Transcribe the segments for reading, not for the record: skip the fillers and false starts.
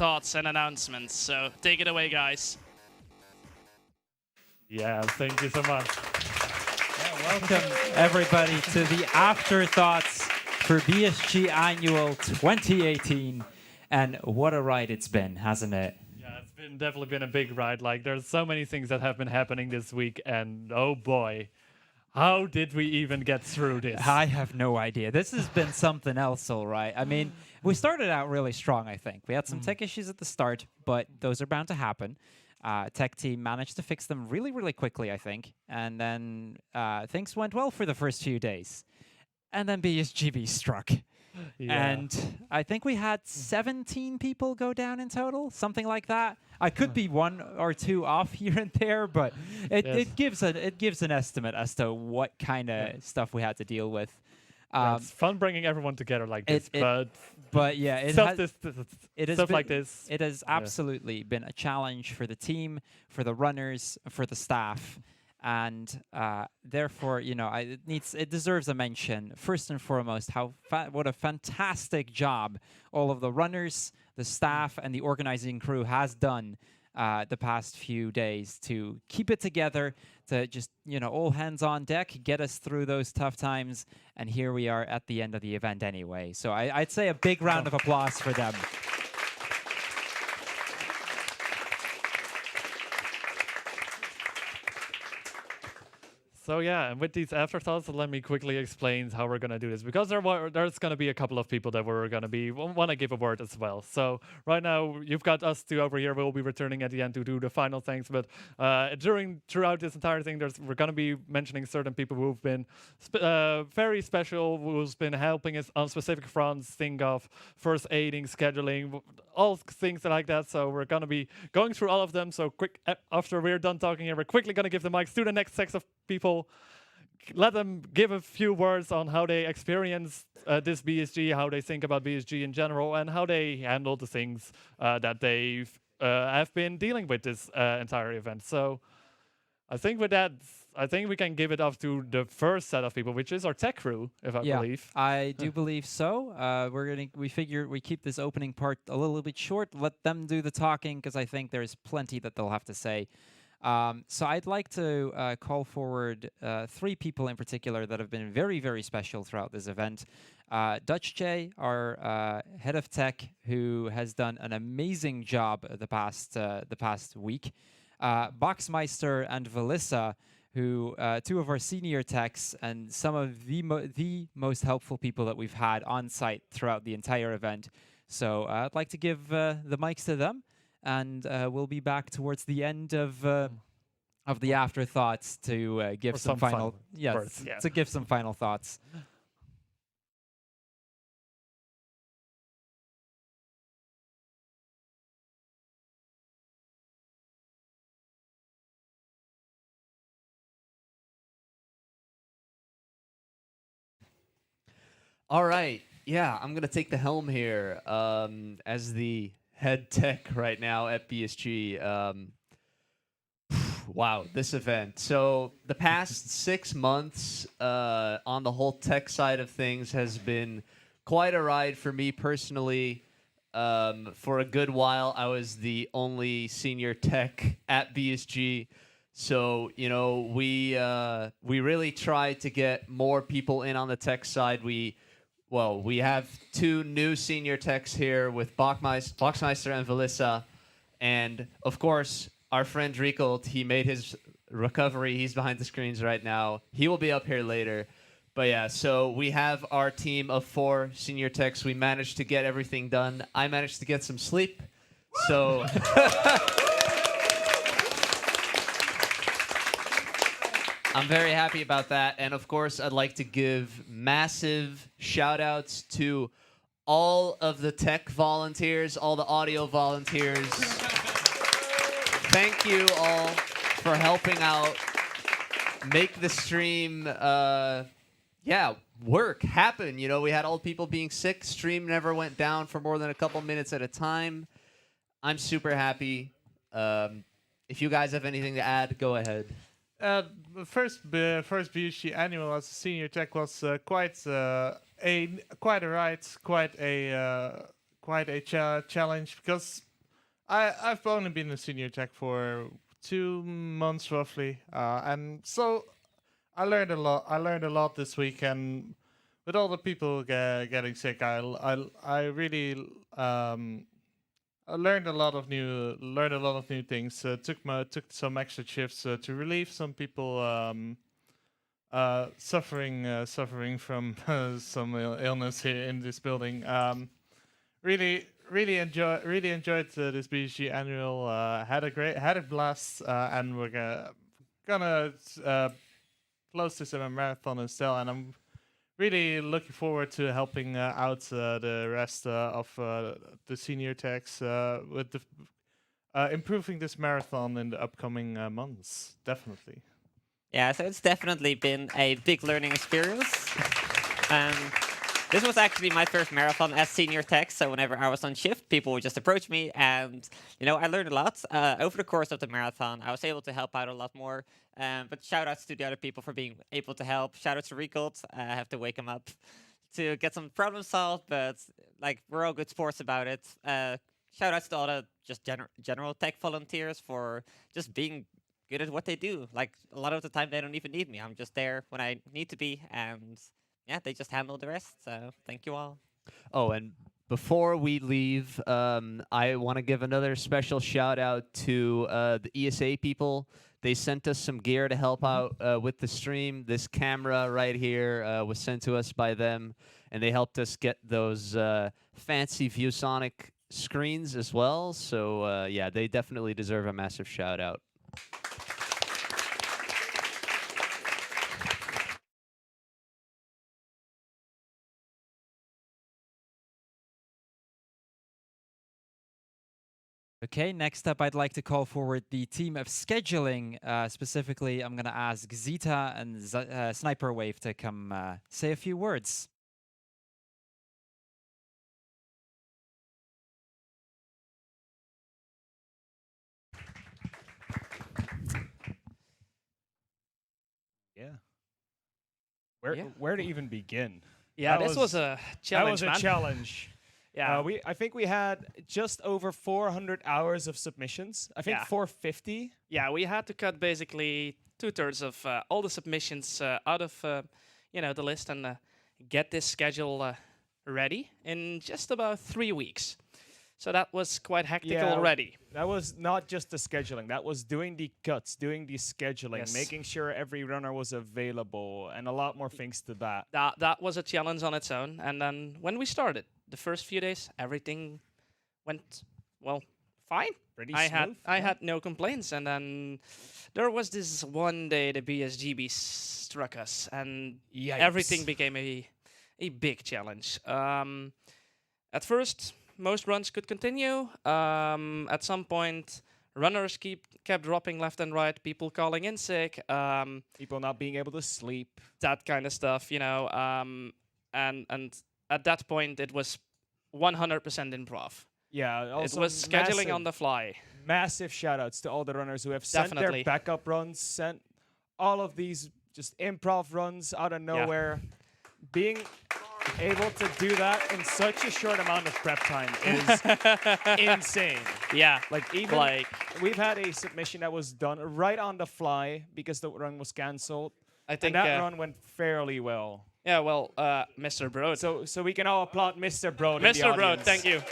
thoughts and announcements. So take it away, guys. Yeah, thank you so much. Welcome, everybody, to the afterthoughts for BSG Annual 2018. And what a ride it's been, hasn't it? Yeah, it's definitely been a big ride. Like, there's so many things that have been happening this week, and oh boy, how did we even get through this? I have no idea. This has been something else, all right. I mean, we started out really strong, I think. We had some tech issues at the start, but those are bound to happen. Tech team managed to fix them really, really quickly, I think. And then things went well for the first few days. And then BSGB struck. Yeah. And I think we had 17 people go down in total, something like that. I could be one or two off here and there, but it gives an estimate as to what kind of stuff we had to deal with. It's fun bringing everyone together like this, but yeah, it has absolutely been a challenge for the team, for the runners, for the staff. And therefore, you know, it deserves a mention. First and foremost, what a fantastic job all of the runners, the staff, and the organizing crew has done the past few days to keep it together, to just, you know, all hands on deck, get us through those tough times. And here we are at the end of the event anyway. So I'd say a big round of applause for them. So yeah, and with these afterthoughts, let me quickly explain how we're going to do this, because there's going to be a couple of people that we're going to want to give a word as well. So right now, you've got us two over here. We'll be returning at the end to do the final things, but throughout this entire thing, we're going to be mentioning certain people who've been very special, who's been helping us on specific fronts, think of first aiding, scheduling, all things like that. So we're going to be going through all of them. So quick, after we're done talking here, we're quickly going to give the mics to the next set of people. Let them give a few words on how they experience this BSG, how they think about BSG in general, and how they handle the things that they have been dealing with this entire event. So I think with that, I think we can give it off to the first set of people, which is our tech crew, if I believe. I do believe so. We figure we keep this opening part a little bit short, let them do the talking, because I think there's plenty that they'll have to say. So I'd like to call forward three people in particular that have been very, very special throughout this event. Dutch J, our head of tech, who has done an amazing job the past week. Boxmeister and Velissa, who two of our senior techs and some of the most helpful people that we've had on site throughout the entire event. So I'd like to give the mics to them. And we'll be back towards the end of the afterthoughts to give some final words, to give some final thoughts. All right, yeah, I'm gonna take the helm here as the head tech right now at BSG. Wow, this event. So the past 6 months on the whole tech side of things has been quite a ride for me personally. For a good while, I was the only senior tech at BSG. So, you know, we really tried to get more people in on the tech side. We have two new senior techs here with Boxmeister and Velissa. And, of course, our friend Riekold, he made his recovery. He's behind the screens right now. He will be up here later. But, yeah, so we have our team of 4 senior techs. We managed to get everything done. I managed to get some sleep. So... I'm very happy about that. And of course, I'd like to give massive shout outs to all of the tech volunteers, all the audio volunteers. Thank you all for helping out, make the stream, work, happen. You know, we had all people being sick. Stream never went down for more than a couple minutes at a time. I'm super happy. If you guys have anything to add, go ahead. First BSG Annual as a senior tech was quite a ride, quite a challenge, because I've only been a senior tech for 2 months roughly, and so I learned a lot. I learned a lot this week, and with all the people getting sick, I really I learned a lot of new things. Took some extra shifts to relieve some people suffering from some illness here in this building. Really enjoyed this BSG annual. Had a blast, and we're gonna close this in a marathon instead. And I'm really looking forward to helping out the rest of the senior techs with improving this marathon in the upcoming months. Definitely. Yeah, so it's definitely been a big learning experience. Um, this was actually my first marathon as senior tech, so whenever I was on shift, people would just approach me, and I learned a lot. Over the course of the marathon, I was able to help out a lot more. But shout outs to the other people for being able to help. Shout out to Recold. I have to wake him up to get some problems solved, but like we're all good sports about it. Shout outs to all the just general tech volunteers for just being good at what they do. Like a lot of the time, they don't even need me. I'm just there when I need to be, and yeah, they just handle the rest. So thank you all. Oh, and before we leave, I want to give another special shout out to the ESA people. They sent us some gear to help out with the stream. This camera right here was sent to us by them, and they helped us get those fancy ViewSonic screens as well. So yeah, they definitely deserve a massive shout out. Okay, next up, I'd like to call forward the team of scheduling. Specifically, I'm going to ask Zeta and Sniper Wave to come say a few words. Yeah. Yeah. Where to even begin? Yeah, That this was a challenge, That man. was a challenge. Yeah, I think we had just over 400 hours of submissions. I think Yeah. 450. yeah, we had to cut basically 2/3 of all the submissions out of the list and get this schedule ready in just about 3 weeks. So that was quite hectic Yeah, already. That was not just the scheduling. That was doing the cuts, doing the scheduling, Yes. making sure every runner was available, and a lot more things to that. That was a challenge on its own. And then when we started, the first few days, everything went well, fine. Pretty I smooth. had no complaints, and then there was this one day the BSGB struck us, and Yikes. everything became a big challenge. At first, most runs could continue. At some point, runners kept dropping left and right. People calling in sick. People not being able to sleep. That kind of stuff, and at that point, it was 100% improv. Yeah, It also was scheduling on the fly. massive shout outs to all the runners who have sent Definitely. their backup runs, sent all of these just improv runs out of nowhere. Being able to do that in such a short amount of prep time is insane. Yeah, Like even like we've had a submission that was done right on the fly because the run was cancelled. I think And that run went fairly well. yeah, well, Mr. Broad. So we can all applaud Mr. Broad. in the Mr. Broad, audience. thank you.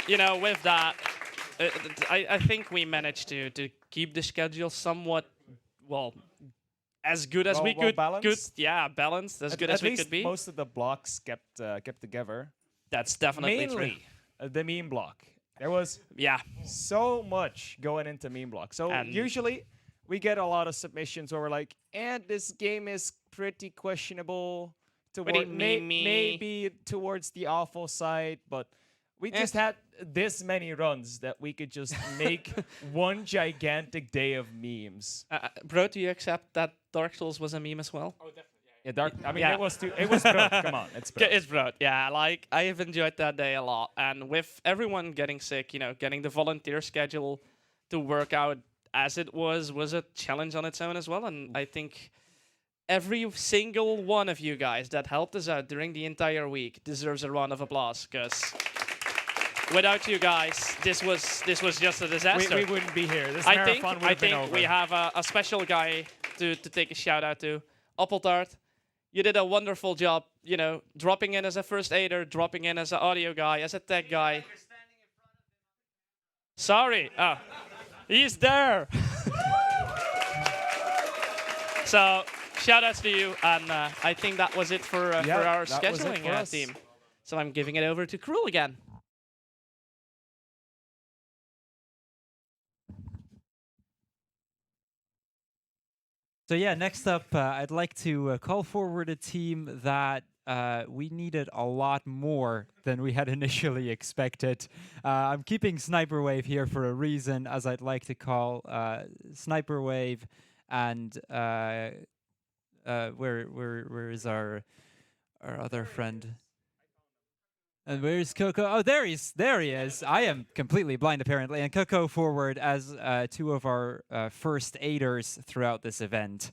Yeah, with that, I think we managed to keep the schedule somewhat, well, as good as we Well could. balanced? Good, yeah, balanced, as good At as we least could be. most of the blocks kept together. That's definitely true. Mainly the meme block. There was Yeah, so much going into meme block. So And- usually we get a lot of submissions where we're like, and this game is pretty questionable. Pretty memey. Maybe towards the awful side, but we just had this many runs that we could just make one gigantic day of memes. Bro, do you accept that Dark Souls was a meme as well? Yeah, dark. I mean, Yeah. it was Broad. Come on, it's Broad. It's Broad, yeah. Like, I have enjoyed that day a lot. And with everyone getting sick, getting the volunteer schedule to work out as it was a challenge on its own as well. And I think every single one of you guys that helped us out during the entire week deserves a round of applause, because without you guys, this was just a disaster. We wouldn't be here. This I marathon would have been over. we have a special guy to take a shout out to. Appletart, you did a wonderful job, you know, dropping in as a first aider, dropping in as an audio guy, as a tech guy. Sorry. He's there. So, shout outs to you, and I think that was it for our that was it scheduling for us. team. So I'm giving it over to Cruel again. So yeah, next up, I'd like to call forward a team that we needed a lot more than we had initially expected. I'm keeping Sniper Wave here for a reason, as I'd like to call Sniper Wave and where is our other friend? And where's Coco? Oh, there he is. I am completely blind, apparently. And Coco forward as two of our first aiders throughout this event.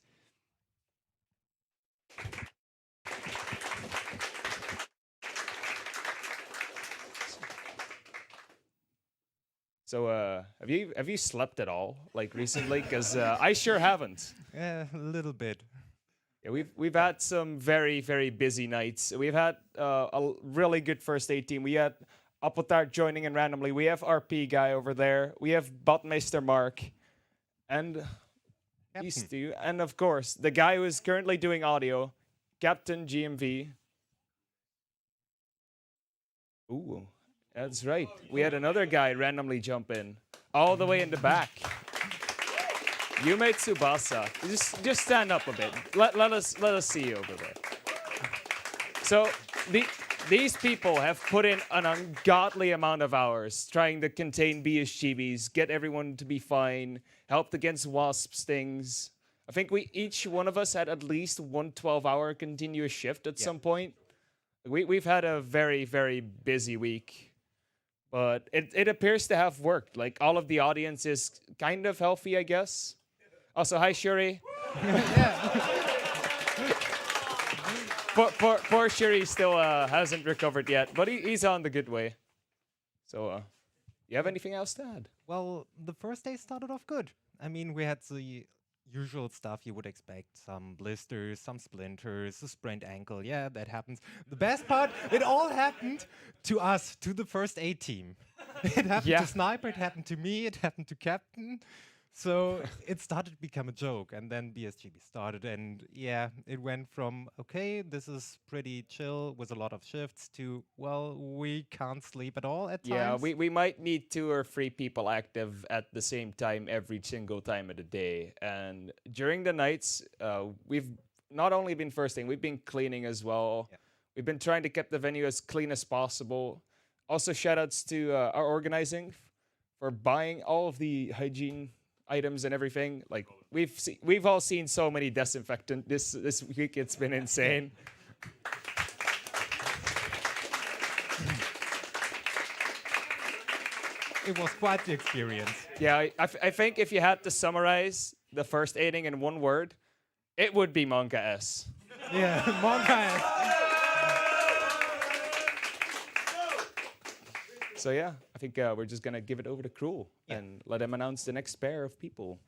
So, have you slept at all, like recently? Because I sure haven't. Yeah, a little bit. Yeah, we've had some very busy nights. We've had a really good first aid team. We had Appletart joining in randomly. We have RP guy over there. We have Botmeister Mark, and these two, and of course the guy who is currently doing audio, Captain GMV. Ooh, that's right. We had another guy randomly jump in, all the way in the back. You made Tsubasa. Just stand up a bit. Let us see you over there. So these people have put in an ungodly amount of hours trying to contain BSGBs, get everyone to be fine, helped against wasp stings. I think each one of us had at least one 12-hour continuous shift at some point. We've had a very busy week. But it appears to have worked. Like, all of the audience is kind of healthy, I guess. Also, hi, Shuri. Poor Shuri still hasn't recovered yet, but he's on the good way. So, you have anything else to add? Well, the first day started off good. I mean, we had the usual stuff you would expect. Some blisters, some splinters, a sprained ankle. Yeah, that happens. The best part, it all happened to us, to the first aid team. It happened to Sniper, it happened to me, it happened to Captain. So it started to become a joke, and then BSGB started, and yeah, it went from, okay, this is pretty chill with a lot of shifts, to, well, we can't sleep at all at times. Yeah, we might need 2 or 3 people active at the same time every single time of the day. And during the nights, we've not only been firsting, we've been cleaning as well. Yeah. We've been trying to keep the venue as clean as possible. Also, shoutouts to our organizing for buying all of the hygiene items and everything. Like, we've all seen so many disinfectant this week. It's been insane. It was quite the experience. Yeah, I think if you had to summarize the first aiding in one word, it would be Monka S. Yeah, Monka. So yeah, I think we're just gonna give it over to Cruel and let him announce the next pair of people.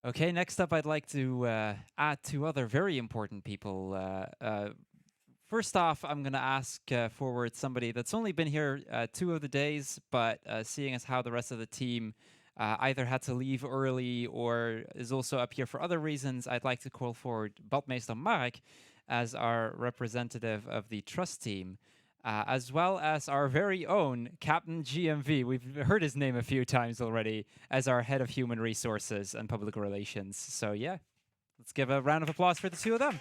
Okay, next up, I'd like to add 2 other very important people. First off, I'm going to ask forward somebody that's only been here 2 of the days, but seeing as how the rest of the team either had to leave early or is also up here for other reasons, I'd like to call forward Badmeester Mark as our representative of the Trust team, as well as our very own Captain GMV. We've heard his name a few times already as our head of human resources and public relations. So yeah, let's give a round of applause for the 2 of them.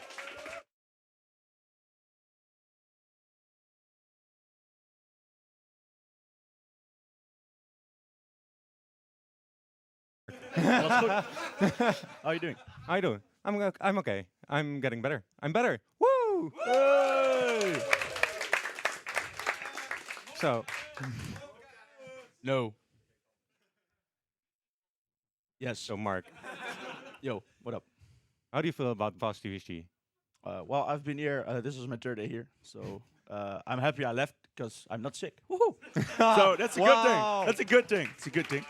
How are you doing? I do. I'm okay. I'm getting better. I'm better. Woo! Hey! So, No. yes. So Mark, Yo, what up? how do you feel about Fast TVG? Well, I've been here. This is my third day here, so I'm happy I left because I'm not sick. Woohoo! So that's a good thing. That's a good thing. It's a good thing.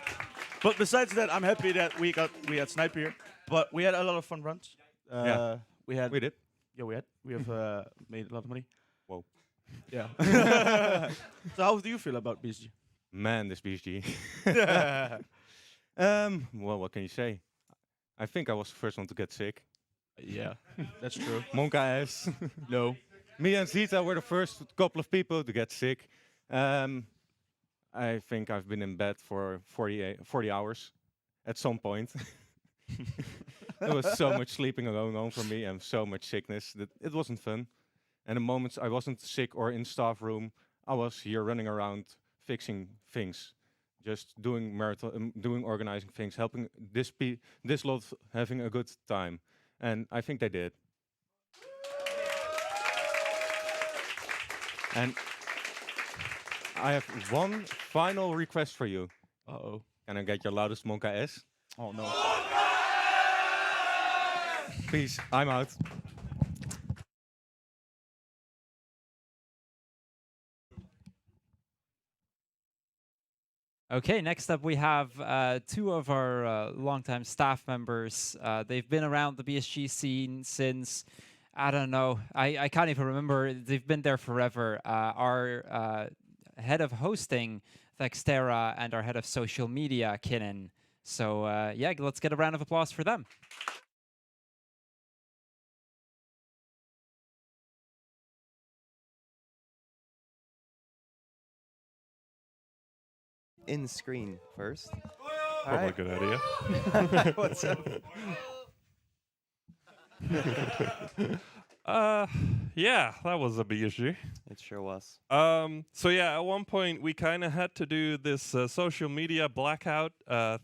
But besides that, I'm happy that we had Sniper here. But we had a lot of fun runs. Yeah. We had. We did. Yeah, we have made a lot of money. Whoa. Yeah. So how do you feel about BSG? Man, this BSG. Well, what can you say? I think I was the first one to get sick. Yeah, that's true. Monka ass. No. Me and Zita were the first couple of people to get sick. I think I've been in bed for 40 hours at some point. There was so much sleeping going on for me and so much sickness that it wasn't fun. And the moments I wasn't sick or in staff room, I was here running around fixing things, just doing marathon, doing organizing things, helping this lot having a good time. And I think they did. And I have one final request for you. Uh-oh. Can I get your loudest Monka S? Oh, no. Peace, I'm out. Okay, next up we have two of our longtime staff members. They've been around the BSG scene since, I don't know, I can't even remember. They've been there forever. Our head of hosting, Thextera, and our head of social media, Kinnan. So yeah, let's get a round of applause for them. In screen first. Probably a good idea. What's up? Yeah, that was a big issue. It sure was. So yeah, at one point we kind of had to do this social media blackout,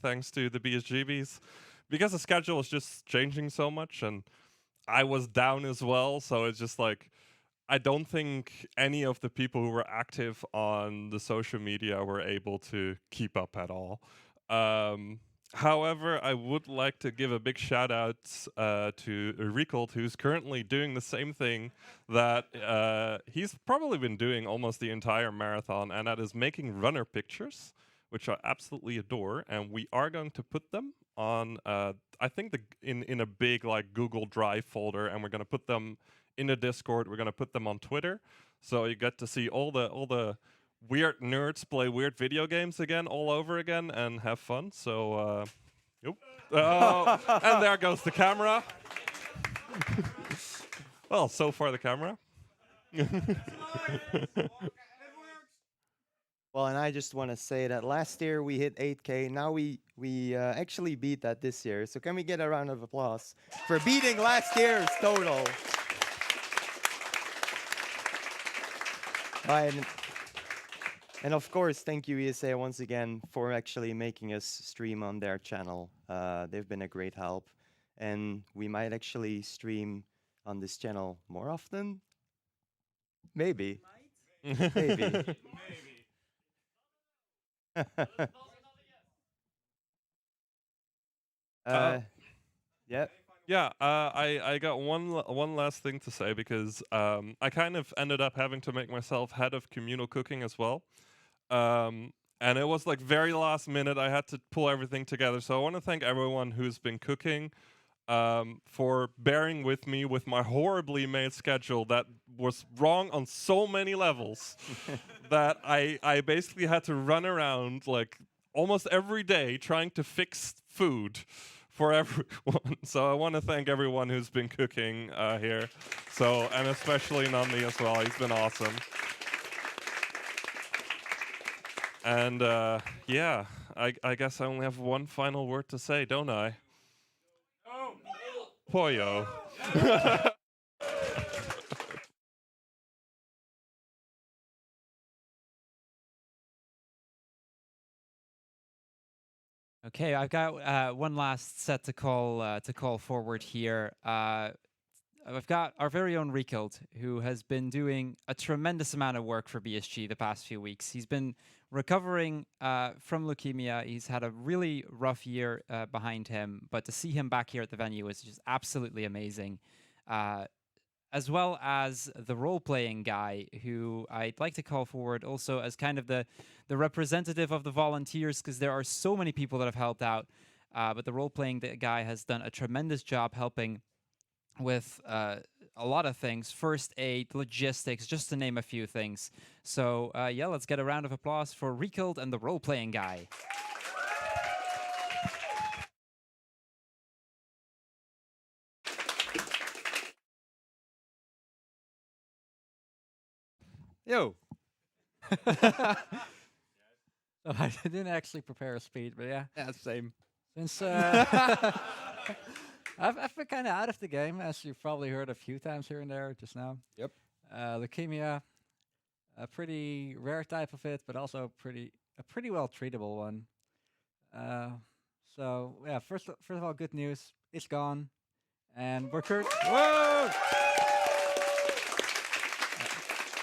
thanks to the BSGBs, because the schedule was just changing so much, and I was down as well. So it's just like, I don't think any of the people who were active on the social media were able to keep up at all. However, I would like to give a big shout out to Recold, who's currently doing the same thing that he's probably been doing almost the entire marathon, and that is making runner pictures, which I absolutely adore. And we are going to put them on, I think, in a big like Google Drive folder, and we're going to put them in the Discord. We're going to put them on Twitter, so you get to see all the weird nerds play weird video games again, all over again, and have fun. So, yep. And there goes the camera. Well, so far the camera. Well, and I just want to say that last year we hit 8K. Now we actually beat that this year. So can we get a round of applause for beating last year's total? And of course, thank you, ESA, once again, for actually making us stream on their channel. They've been a great help. And we might actually stream on this channel more often. Maybe. Maybe. Yep. Yeah, I got one last thing to say, because I kind of ended up having to make myself head of communal cooking as well. And it was like very last minute. I had to pull everything together. So I want to thank everyone who's been cooking for bearing with me with my horribly made schedule that was wrong on so many levels that I basically had to run around like almost every day trying to fix food for everyone. So I want to thank everyone who's been cooking here. So, and especially Nandi as well. He's been awesome. And yeah, I guess I only have one final word to say, don't I? Pollo. Okay, I've got one last set to call forward here. I've got our very own Recold, who has been doing a tremendous amount of work for BSG the past few weeks. He's been recovering from leukemia. He's had a really rough year behind him, but to see him back here at the venue is just absolutely amazing. as well as the role-playing guy, who I'd like to call forward also as kind of the representative of the volunteers, because there are so many people that have helped out. But the role-playing guy has done a tremendous job helping with a lot of things, first aid, logistics, just to name a few things. So yeah, let's get a round of applause for Recalled and the role-playing guy. Yo. So I didn't actually prepare a speech, but yeah. Yeah, same. Since I've been kind of out of the game, as you've probably heard a few times here and there just now. Yep. Leukemia, a pretty rare type of it, but also a pretty well treatable one. So yeah, first of all, good news, it's gone, and we're Whoa!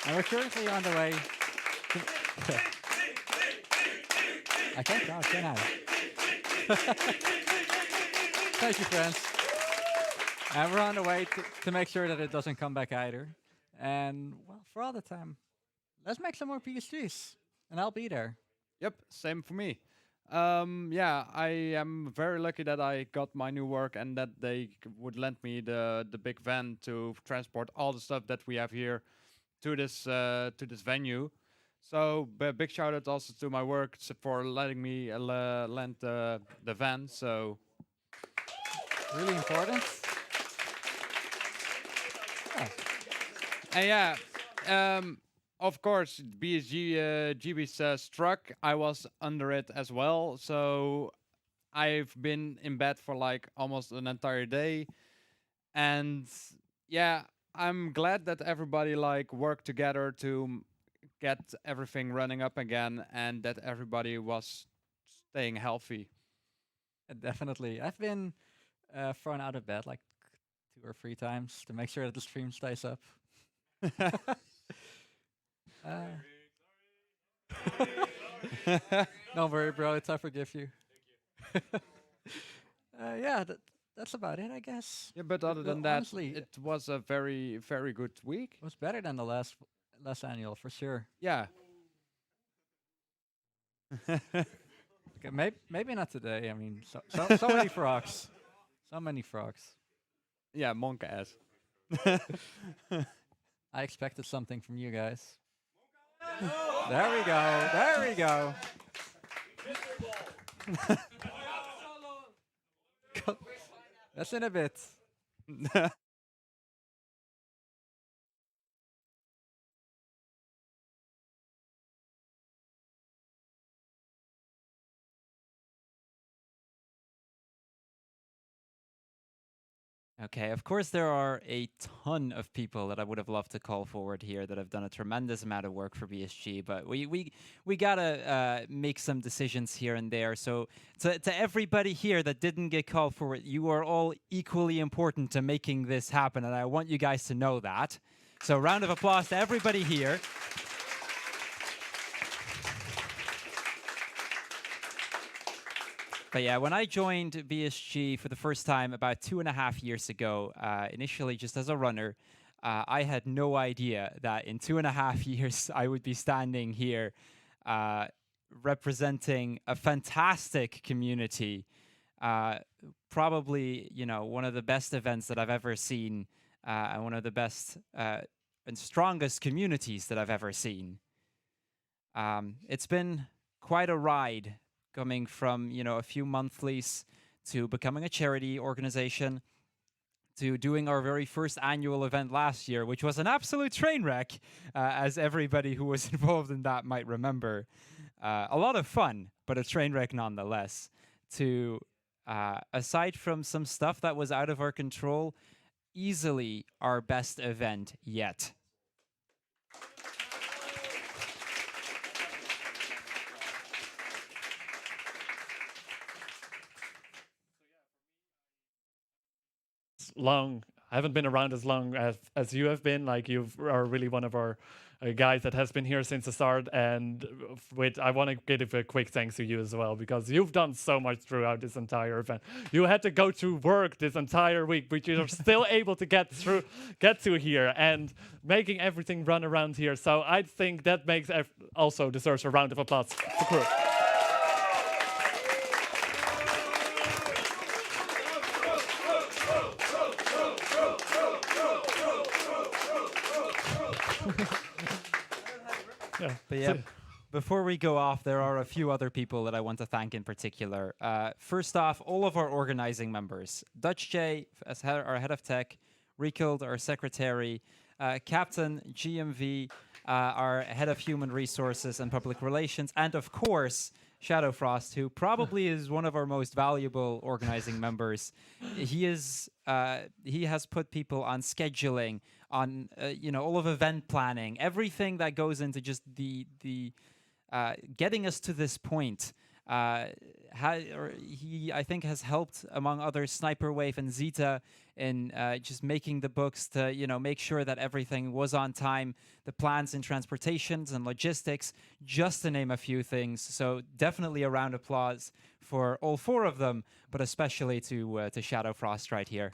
and we're currently on the way. I can't count, can I? Thank you, friends. And we're on the way to make sure that it doesn't come back either. And, well, for all the time, let's make some more PSGs. And I'll be there. Yep, same for me. Yeah, I am very lucky that I got my new work and that they would lend me the big van to transport all the stuff that we have here to this venue. So big shout out also to my work for letting me lend the van. So Really important. and yeah, of course BSG GB's struck. I was under it as well. So I've been in bed for like almost an entire day, and yeah, I'm glad that everybody like worked together to get everything running up again, and that everybody was staying healthy. Definitely. I've been thrown out of bed like 2 or 3 times to make sure that the stream stays up. Don't worry, bro. I forgive you. Yeah, that's about it, I guess. Yeah, but other than Well, that, honestly, it was a very, very good week. It was better than the last annual for sure. Yeah. Okay, maybe not today. I mean, so many frogs, so many frogs. Yeah, monk ass. I expected something from you guys. There we go. There we go. That's in a bit. Okay, of course there are a ton of people that I would have loved to call forward here that have done a tremendous amount of work for BSG, but we gotta make some decisions here and there. So to everybody here that didn't get called forward, you are all equally important to making this happen, and I want you guys to know that. So round of applause to everybody here. But yeah, when I joined BSG for the first time about 2.5 years ago, initially just as a runner, I had no idea that in 2.5 years I would be standing here representing a fantastic community. Probably, you know, one of the best events that I've ever seen, and one of the best and strongest communities that I've ever seen. It's been quite a ride, coming from, you know, a few monthlies to becoming a charity organization to doing our very first annual event last year, which was an absolute train wreck, as everybody who was involved in that might remember. A lot of fun, but a train wreck nonetheless. To, aside from some stuff that was out of our control, easily our best event yet. Long. I haven't been around as long as you have been. Like you are really one of our guys that has been here since the start. And I want to give a quick thanks to you as well, because you've done so much throughout this entire event. You had to go to work this entire week, but you're still able to get to here and making everything run around here. So I think that makes also deserves a round of applause for crew. But yeah, before we go off, there are a few other people that I want to thank in particular. First off, all of our organizing members. Dutch J, as our head of tech, Rikild, our secretary, Captain, GMV, our head of human resources and public relations, and of course, Shadow Frost, who probably is one of our most valuable organizing members. He has put people on scheduling, on all of event planning, everything that goes into just the getting us to this point. He, I think, has helped, among others, Sniper Wave and Zeta in just making the books to, make sure that everything was on time, the plans in transportations and logistics, just to name a few things. So definitely a round of applause for all four of them, but especially to Shadow Frost right here.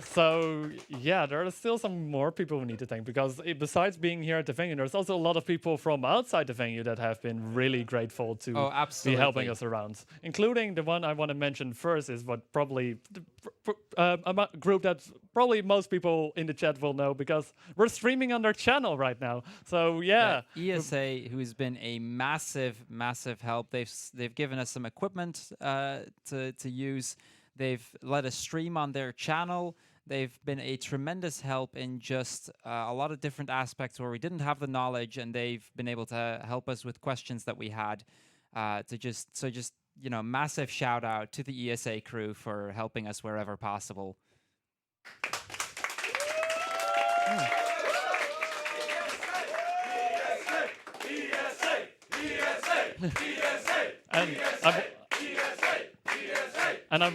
So yeah, there are still some more people we need to thank, because besides being here at the venue, there's also a lot of people from outside the venue that have been really grateful to be helping us around, including the one I want to mention first is what probably a group that probably most people in the chat will know, because we're streaming on their channel right now. So yeah. ESA, who's been a massive help. They've given us some equipment to use. They've let us stream on their channel. They've been a tremendous help in just a lot of different aspects where we didn't have the knowledge, and they've been able to help us with questions that we had. Massive shout out to the ESA crew for helping us wherever possible. And I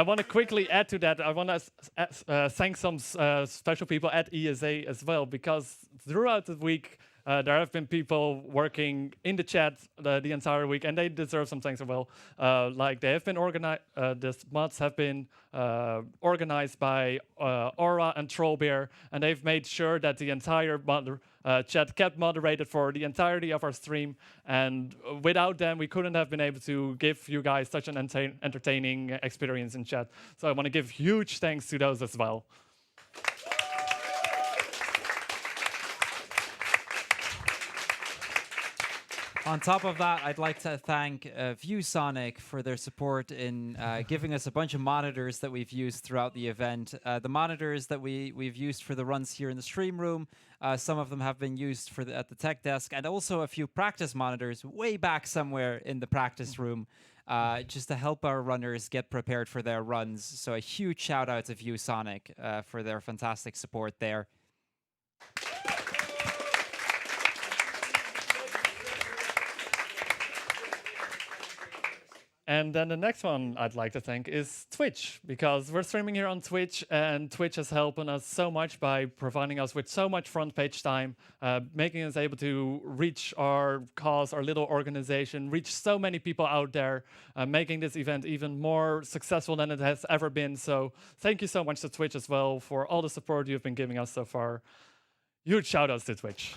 want to quickly add to that. I want to thank some special people at ESA as well, because throughout the week there have been people working in the chat the entire week, and they deserve some thanks as well. Like they have been organized. These mods have been organized by Aura and Trollbear, and they've made sure that the entire chat kept moderated for the entirety of our stream. And without them, we couldn't have been able to give you guys such an entertaining experience in chat. So I want to give huge thanks to those as well. On top of that, I'd like to thank ViewSonic for their support in giving us a bunch of monitors that we've used throughout the event. The monitors that we've used for the runs here in the stream room, some of them have been used at the tech desk, and also a few practice monitors way back somewhere in the practice room, just to help our runners get prepared for their runs. So a huge shout out to ViewSonic for their fantastic support there. And then the next one I'd like to thank is Twitch, because we're streaming here on Twitch, and Twitch has helped us so much by providing us with so much front page time, making us able to reach our cause, our little organization, reach so many people out there, making this event even more successful than it has ever been. So thank you so much to Twitch as well for all the support you've been giving us so far. Huge shout outs to Twitch.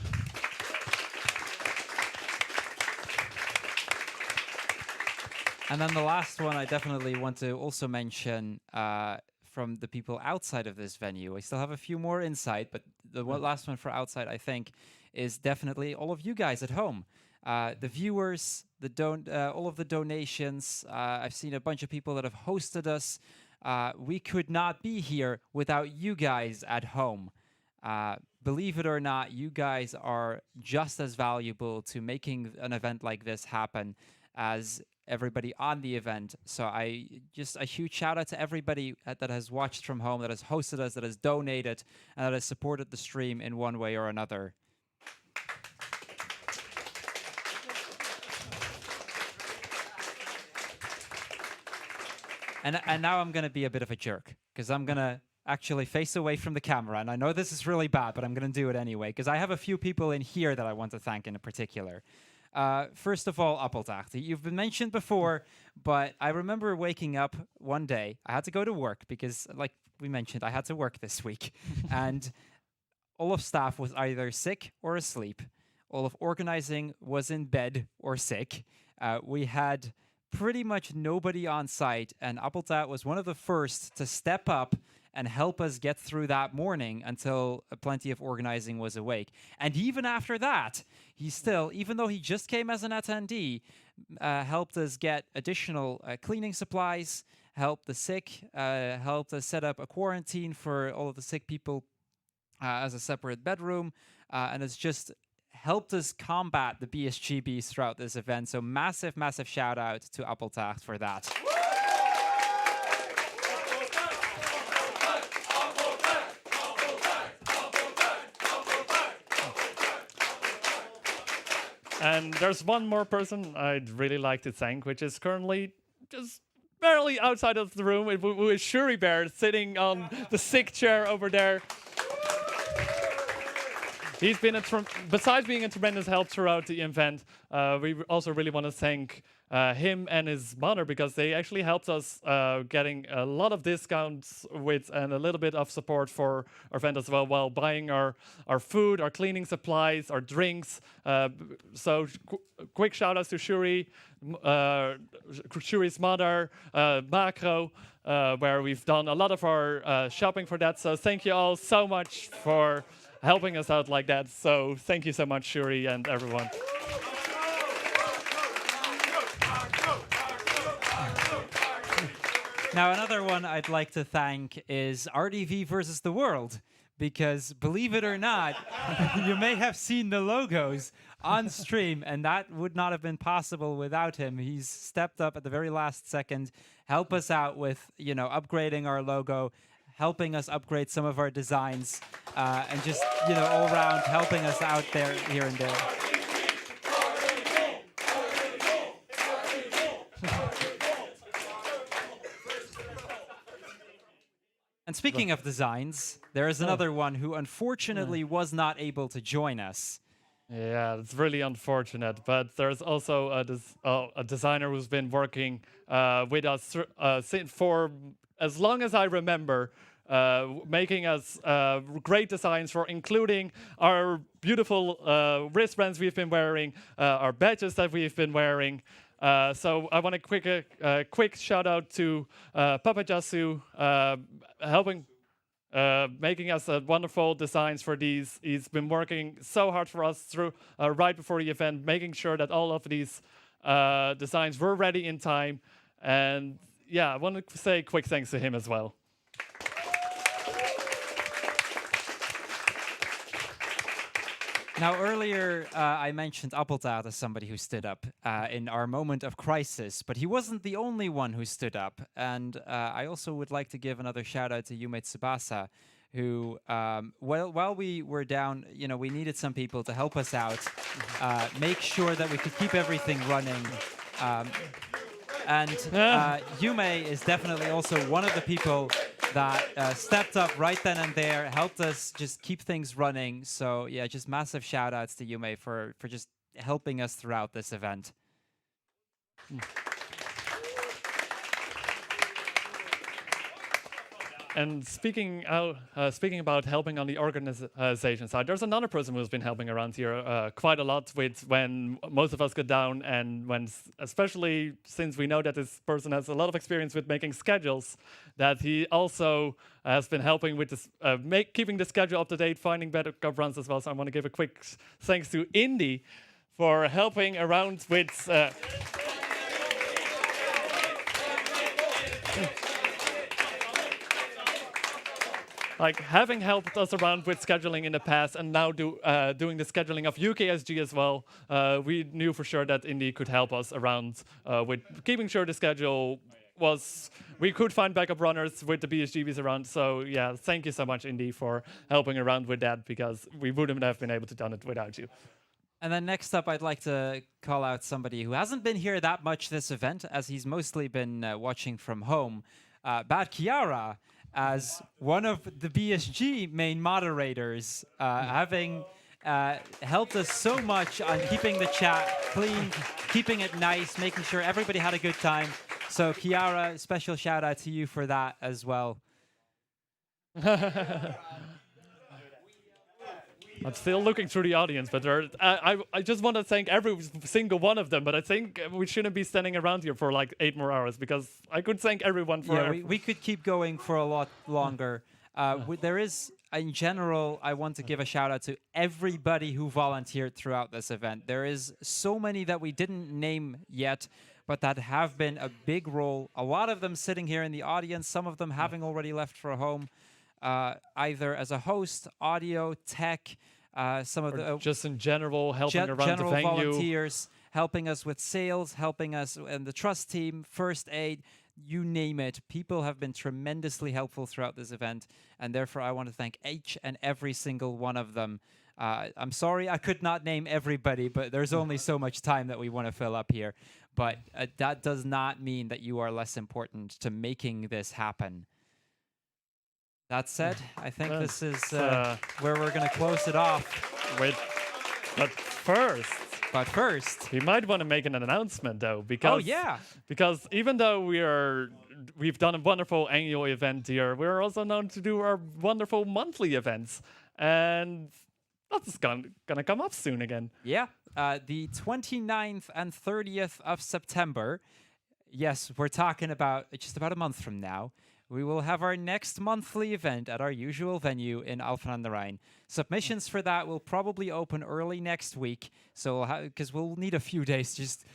And then the last one I definitely want to also mention from the people outside of this venue. I still have a few more inside, but the last one for outside, I think, is definitely all of you guys at home. The viewers, all of the donations. I've seen a bunch of people that have hosted us. We could not be here without you guys at home. Believe it or not, you guys are just as valuable to making an event like this happen as everybody on the event. So a huge shout out to everybody that has watched from home, that has hosted us, that has donated, and that has supported the stream in one way or another. And now I'm gonna be a bit of a jerk because I'm gonna actually face away from the camera. And I know this is really bad, but I'm gonna do it anyway because I have a few people in here that I want to thank in particular. First of all, Appeltaart. You've been mentioned before, but I remember waking up one day. I had to go to work because, like we mentioned, I had to work this week, and all of staff was either sick or asleep. All of organizing was in bed or sick. We had pretty much nobody on site, and Appeltaart was one of the first to step up and help us get through that morning until plenty of organizing was awake. And even after that, he still, even though he just came as an attendee, helped us get additional cleaning supplies, helped the sick, helped us set up a quarantine for all of the sick people as a separate bedroom, and has just helped us combat the BSGBs throughout this event. So massive, massive shout out to Appeltaart for that. And there's one more person I'd really like to thank, which is currently just barely outside of the room, who is Shuri Bear sitting on the sick chair over there. He's been besides being a tremendous help throughout the event, we also really want to thank him and his mother because they actually helped us getting a lot of discounts with and a little bit of support for our event as well while buying our food, our cleaning supplies, our drinks. So quick shout outs to Shuri, Shuri's mother, Macro, where we've done a lot of our shopping for that. So thank you all so much for helping us out like that. So thank you so much, Shuri and everyone. Now, another one I'd like to thank is RDV versus the World, because believe it or not, you may have seen the logos on stream, and that would not have been possible without him. He's stepped up at the very last second, help us out with, upgrading our logo, helping us upgrade some of our designs, and just, all around helping us out there, here and there. And speaking of designs, there is another one who unfortunately was not able to join us. Yeah, it's really unfortunate, but there's also a designer who's been working with us for as long as I remember, making us great designs for including our beautiful wristbands we've been wearing, our badges that we've been wearing. So I want a quick shout out to Papa Jasu, helping making us wonderful designs for these. He's been working so hard for us through right before the event, making sure that all of these designs were ready in time. And yeah, I want to say quick thanks to him as well. Now, earlier I mentioned Appeltaart as somebody who stood up in our moment of crisis, but he wasn't the only one who stood up. And I also would like to give another shout out to Yume Tsubasa, who, while we were down, we needed some people to help us out, make sure that we could keep everything running. And Yume is definitely also one of the people that stepped up right then and there, helped us just keep things running. So yeah, just massive shout outs to Yume for just helping us throughout this event. And speaking about helping on the organization side, there's another person who's been helping around here quite a lot with when most of us got down, and when, especially since we know that this person has a lot of experience with making schedules, that he also has been helping with this, keeping the schedule up to date, finding better runs as well. So I want to give a quick thanks to Indy for helping around with. Like having helped us around with scheduling in the past, and now doing the scheduling of UKSG as well, we knew for sure that Indy could help us around with keeping sure the schedule was, we could find backup runners with the BSGBs around. So yeah, thank you so much, Indy, for helping around with that, because we wouldn't have been able to done it without you. And then next up, I'd like to call out somebody who hasn't been here that much this event, as he's mostly been watching from home. Bad Kiara, as one of the BSG main moderators, having helped us so much on keeping the chat clean, keeping it nice, making sure everybody had a good time. So Kiara, special shout out to you for that as well. I'm still looking through the audience, but I just want to thank every single one of them. But I think we shouldn't be standing around here for like 8 more hours, because I could thank everyone for. Yeah, we could keep going for a lot longer. There is, in general, I want to give a shout out to everybody who volunteered throughout this event. There is so many that we didn't name yet, but that have been a big role. A lot of them sitting here in the audience, some of them having already left for home, either as a host, audio, tech, some of the just in general helping around general the venue. volunteers, helping us with sales, helping us and the trust team, first aid, you name it. People have been tremendously helpful throughout this event, and therefore I want to thank each and every single one of them. I'm sorry I could not name everybody, but there's only so much time that we want to fill up here. But that does not mean that you are less important to making this happen. That said, I think this is where we're going to close it off. Wait, but first, we might want to make an announcement though, because because even though we've done a wonderful annual event here, we're also known to do our wonderful monthly events, and that's gonna come up soon again. Yeah, the 29th and 30th of September. Yes, we're talking about just about a month from now. We will have our next monthly event at our usual venue in Alphen aan den Rijn. Submissions for that will probably open early next week, so because we'll need a few days to just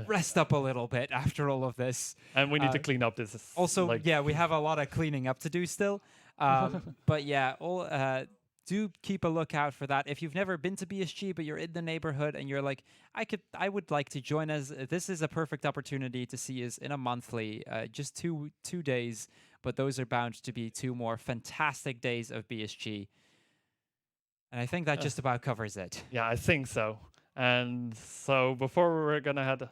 rest up a little bit after all of this. And we need to clean up this. Also, yeah, we have a lot of cleaning up to do still. But yeah, do keep a lookout for that. If you've never been to BSG, but you're in the neighborhood and you're like, I would like to join us, this is a perfect opportunity to see us in a monthly, just two days. But those are bound to be 2 more fantastic days of BSG. And I think that just about covers it. Yeah, I think so. And so before we're going to head...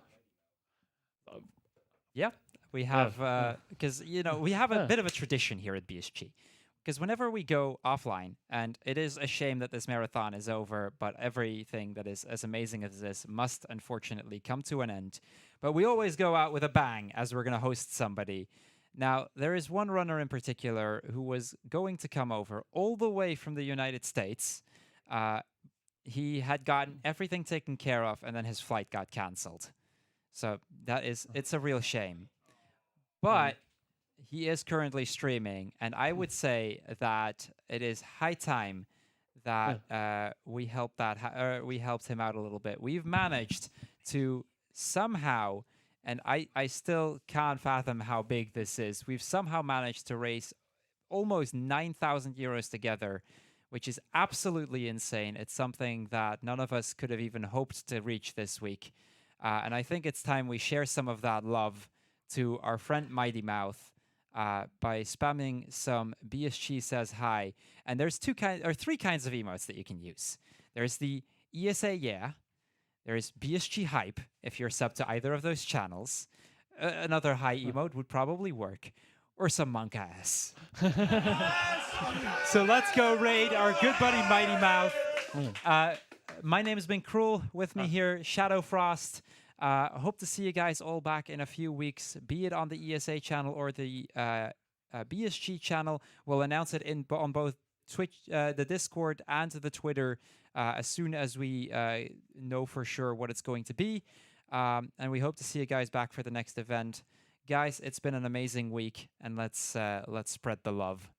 Yeah, we have, because, we have a bit of a tradition here at BSG. Because whenever we go offline, and it is a shame that this marathon is over, but everything that is as amazing as this must unfortunately come to an end. But we always go out with a bang as we're going to host somebody. Now, there is one runner in particular who was going to come over all the way from the United States. He had gotten everything taken care of, and then his flight got canceled. So it's a real shame. But he is currently streaming, and I would say that it is high time that we helped him out a little bit. We've managed to somehow, and I still can't fathom how big this is, we've somehow managed to raise almost 9,000 euros together, which is absolutely insane. It's something that none of us could have even hoped to reach this week. And I think it's time we share some of that love to our friend Mighty Mouth by spamming some BSG says hi. And there's 3 kinds of emotes that you can use. There's the ESA yeah. There's BSG hype if you're sub to either of those channels. Another high emote would probably work. Or some monk ass. So let's go raid our good buddy Mighty Mouth. My name has been Cruel. With me here, Shadow Frost. I hope to see you guys all back in a few weeks, be it on the ESA channel or the BSG channel. We'll announce it on both Twitch, the Discord, and the Twitter as soon as we know for sure what it's going to be. And we hope to see you guys back for the next event. Guys, it's been an amazing week, and let's spread the love.